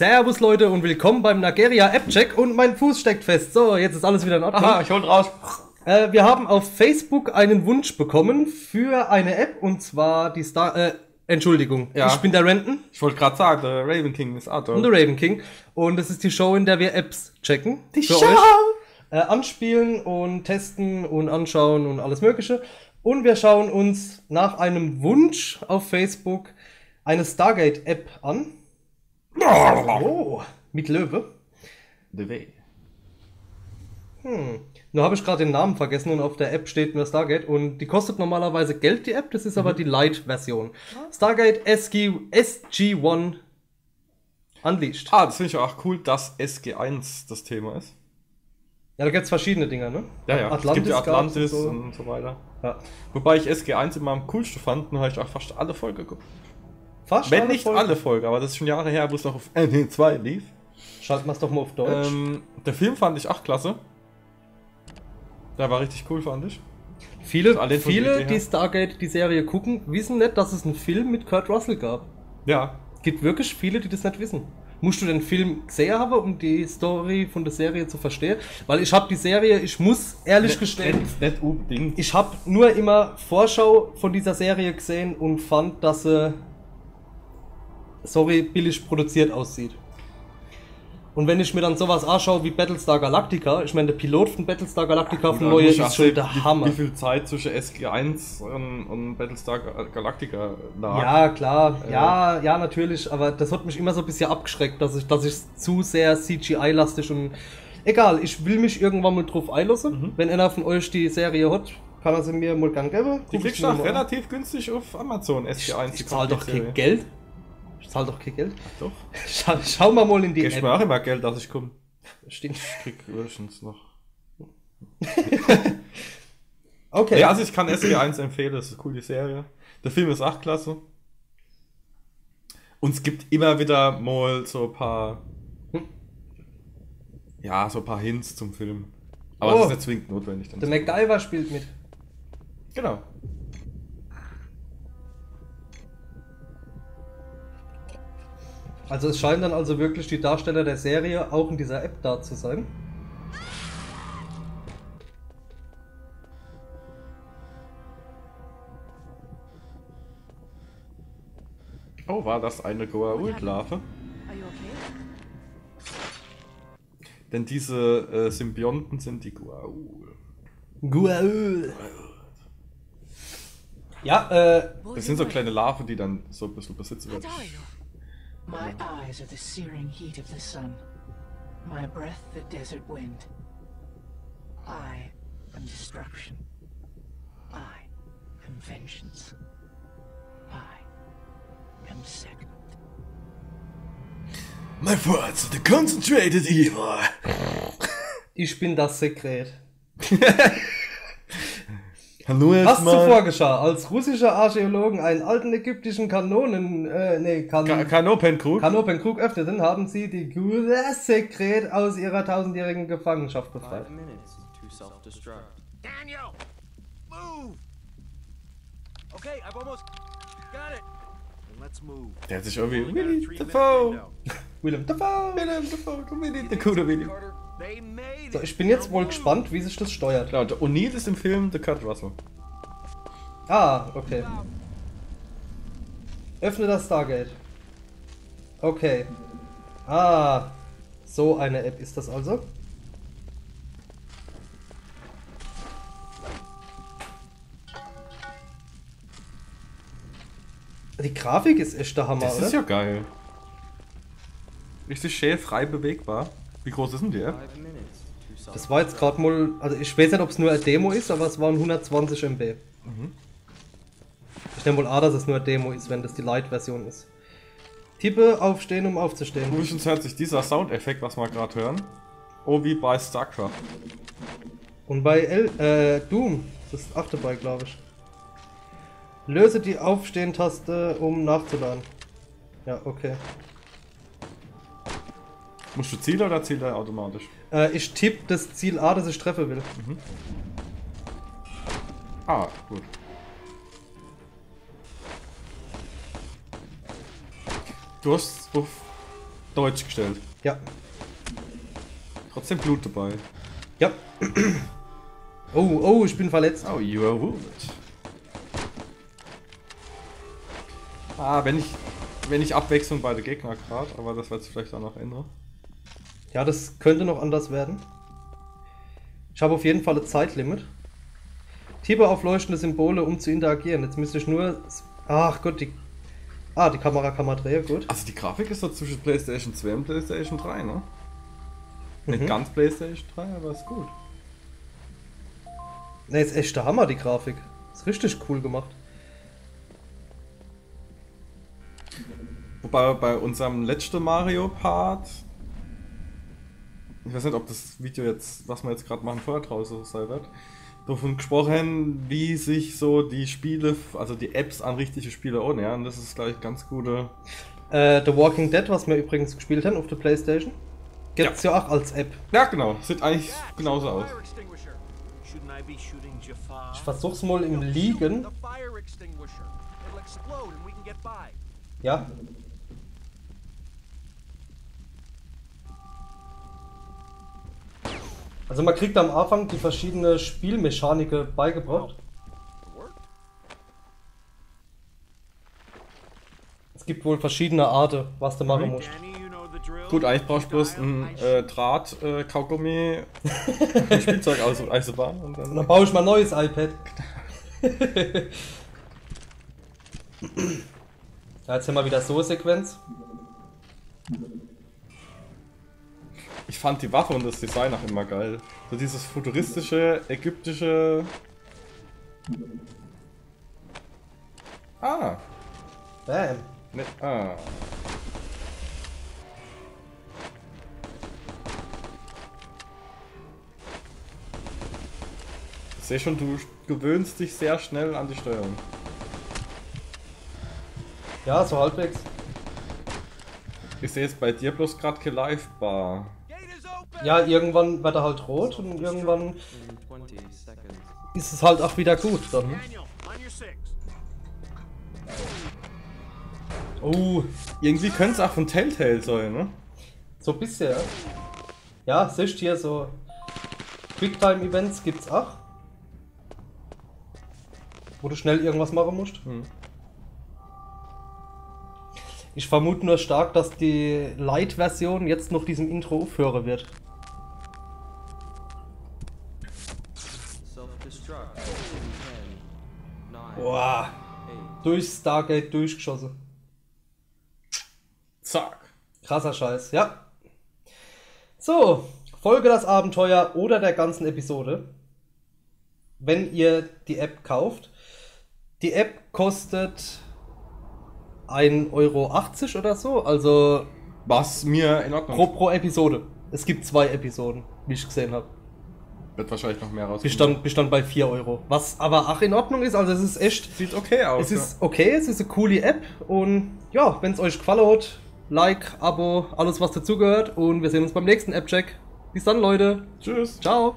Servus Leute und willkommen beim Nageria App Check und mein Fuß steckt fest. So, jetzt ist alles wieder in Ordnung. Aha, ich hol raus. Wir haben auf Facebook einen Wunsch bekommen für eine App und zwar die Entschuldigung, Ja. ich bin der Renton Ich wollte gerade sagen, der Raven King ist Arthur. und der Raven King und das ist die Show, in der wir Apps checken. Die für Show! euch. Anspielen und testen und anschauen und alles mögliche. Und wir schauen uns nach einem Wunsch auf Facebook eine Stargate-App an. Oh, mit Löwe. The Way. Nur habe ich gerade den Namen vergessen und auf der App steht nur Stargate und die kostet normalerweise Geld, die App, das ist aber die Lite-Version. Stargate SG-1 Unleashed. Ah, das finde ich auch cool, dass SG1 das Thema ist. Ja, da gibt es verschiedene Dinger, ne? Ja, Atlantis es gibt ja gab's Atlantis und so. und so weiter. Ja. Wobei ich SG1 immer am coolsten fand, und habe ich auch fast alle Folgen geguckt. Fast Wenn nicht Folgen. alle Folgen, aber das ist schon Jahre her, wo es noch auf NT2 lief. Schalten wir es doch mal auf Deutsch. Der Film fand ich auch klasse. Der war richtig cool, fand ich. Viele, allein von der Idee her. die Stargate, die Serie gucken, wissen nicht, dass es einen Film mit Kurt Russell gab. Ja. Gibt wirklich viele, die das nicht wissen. Musst du den Film gesehen haben, um die Story von der Serie zu verstehen? Weil ich habe die Serie, ich muss ehrlich gestehen, Nicht unbedingt. ich habe nur immer Vorschau von dieser Serie gesehen und fand, dass sie, sorry, billig produziert aussieht. Und wenn ich mir dann sowas anschaue wie Battlestar Galactica, ich meine, der Pilot von Battlestar Galactica von Neue ist schon der Hammer. Wie viel Zeit zwischen SG1 und Battlestar Galactica lag? Ja, klar, ja, natürlich, aber das hat mich immer so ein bisschen abgeschreckt, dass ich zu sehr CGI-lastig und egal, ich will mich irgendwann mal drauf einlassen. Wenn einer von euch die Serie hat, kann er sie mir mal gern geben. Die kriegst du auch relativ günstig auf Amazon, SG1. Ich zahle doch kein Geld. Ich zahle doch kein Geld. Doch. Schauen wir mal in die Gibst App. mir auch immer Geld, dass ich komme. Stimmt. Ich krieg höchstens noch. Okay. Ja, also ich kann SG1 empfehlen, das ist eine coole Serie. Der Film ist auch klasse. Und es gibt immer wieder mal so ein paar. Ja, so ein paar Hints zum Film. Aber Oh. das ist nicht zwingend notwendig. Dann Der MacGyver spielt mit. Genau. Also es scheinen dann also wirklich die Darsteller der Serie auch in dieser App da zu sein. Oh, war das eine Goa'uld-Larve? Are you okay? Denn diese Symbionten sind die Goa'uld. Guaul. Ja, Das sind so kleine Larven, die dann so ein bisschen besitzen How werden. are you? My eyes are the searing heat of the sun. My breath the desert wind. I am destruction. I am vengeance. I am second. My thoughts are the concentrated evil. ich bin das Sekret. Hallo Was erstmal. zuvor geschah, als russische Archäologen einen alten ägyptischen Kanopenkrug. Kanopenkrug öffneten, haben sie die Sekret aus ihrer tausendjährigen Gefangenschaft befreit. 5 minutes to self-destruct. Daniel! Move! Okay, I've almost got it. Then let's move. Der hat sich irgendwie. Only got a Willy 3-minute Dafoe. window. Willem Dafoe. William Dafoe, Willy der coole Willy. Carter, they made So, it. ich bin jetzt Now wohl move. gespannt, wie sich das steuert. Genau, der O'Neill ist im Film der Kurt Russell. Ah, okay. Öffne das Stargate. Okay. Ah, so eine App ist das also. Die Grafik ist echt der Hammer, Das oder? ist ja geil. Richtig schön, frei bewegbar. Wie groß ist denn der? 5 minutes to self-destruct. Das war jetzt gerade mal, also ich weiß nicht, ob es nur eine Demo ist, aber es waren 120 MB. Ich nehme wohl an, dass es nur eine Demo ist, wenn das die Lite-Version ist. Tippe aufstehen, um aufzustehen. Übrigens hört sich dieser Soundeffekt, was wir gerade hören, oh wie bei StarCraft. Und bei Doom, das ist auch dabei, glaube ich. Löse die Aufstehen-Taste, um nachzuladen. Ja, okay. Musst du zielen oder zielt er automatisch? Ich tippe das Ziel A, das ich treffen will. Ah, gut. Du hast auf Deutsch gestellt. Ja. Trotzdem Blut dabei. Ja. Oh, ich bin verletzt. Oh, you are wounded. Ah, wenn ich Abwechslung bei den Gegner gerade, aber das wird sich vielleicht auch noch ändern. Ja, das könnte noch anders werden. Ich habe auf jeden Fall ein Zeitlimit. Tippe auf leuchtende Symbole, um zu interagieren. Jetzt müsste ich nur... Ach Gott, die Kamera kann man drehen, gut. Also die Grafik ist so zwischen PlayStation 2 und PlayStation 3, ne? Nicht ganz PlayStation 3, aber ist gut. Ne, ist echt der Hammer, die Grafik. Ist richtig cool gemacht. Wobei bei unserem letzten Mario-Part... Ich weiß nicht, ob das Video jetzt, was wir jetzt gerade machen, vorher draußen sein wird. Davon gesprochen, wie sich so die Spiele, also die Apps an richtige Spiele annähern. Das ist gleich ganz gute... The Walking Dead, was wir übrigens gespielt haben auf der PlayStation, gibt's ja auch als App. Ja, genau. Sieht eigentlich genauso aus. Fire extinguisher. Shouldn't I be shooting Jafar? Ich versuch's mal im Liegen. The fire extinguisher. It'll explode and we can get by. Ja. Also man kriegt am Anfang die verschiedenen Spielmechaniken beigebracht. Es gibt wohl verschiedene Arten, was du machen musst. Danny, you know the drill. Gut, eigentlich brauchst du bloß ein Draht, Kaugummi, Spielzeug aus Eisenbahn und Und dann... dann baue ich mal ein neues iPad. Ja, jetzt haben wir wieder so eine Sequenz. Ich fand die Waffe und das Design auch immer geil. So dieses futuristische, ägyptische... Ah, Bam. ne, ah. Ich sehe schon, du gewöhnst dich sehr schnell an die Steuerung. Ja, so halbwegs. Ich sehe jetzt bei dir bloß gerade keine Live-Bar. Gate is open. Ja, irgendwann wird er halt rot und irgendwann In 20 seconds. ist es halt auch wieder gut dann. Daniel, on your six. Oh, Irgendwie könnte es auch von Telltale sein, ne? so ein bisschen, ja. Ja, siehst hier so Quicktime-Events gibt's auch. Wo du schnell irgendwas machen musst. Ich vermute nur stark, dass die Lite-Version jetzt noch diesem Intro aufhören wird. Self-destruct. In 10, 9, Boah, 8, durch Stargate durchgeschossen. Zack. Krasser Scheiß, ja. So, folge das Abenteuer oder der ganzen Episode, wenn ihr die App kauft. Die App kostet 1,80 € oder so, also Was mir in Ordnung pro Episode. Es gibt 2 Episoden, wie ich gesehen habe. wird wahrscheinlich noch mehr rauskommen. Bis dann bei 4 €. Was aber auch in Ordnung ist, also es ist echt... Sieht okay aus. Es ist okay, es ist eine coole App und ja, wenn es euch gefallen hat, Like, Abo, alles was dazugehört und wir sehen uns beim nächsten App-Check. Bis dann, Leute. Tschüss. Ciao.